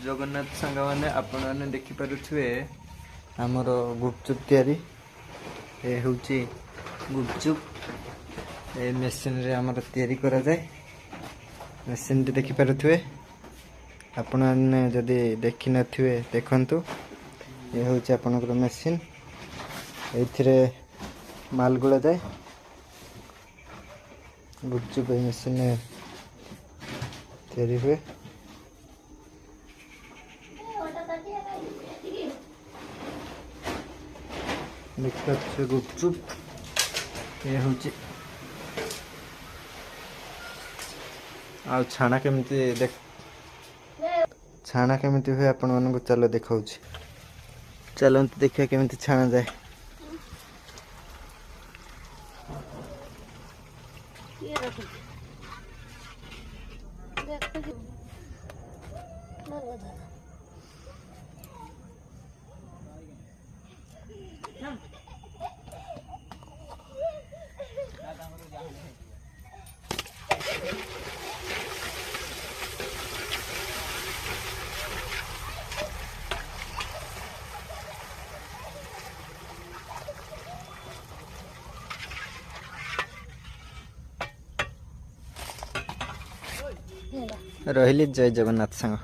जगन्नाथ सांग मैंने आपण मैंने देखिपे आमर गुपचुप तैयारी ए हूँ गुपचुप ए मेसीन रे आमर तैयारी करा जाए मेसीन देखिपे आपण मैंने जदि देखी नथिबे देखंतु ये हूँ आपनकर मेसीन एथिरे माल गुड़ा जाए गुपचुप मेसीन तैयारी हुए देखिए गुपचुप ये हूँ आ छाणा केमती देख छाणा केमती हुए आपण मानक चलो देखा चलते देखिए केमती छाणा जाए रही जय जगन्नाथ सांग।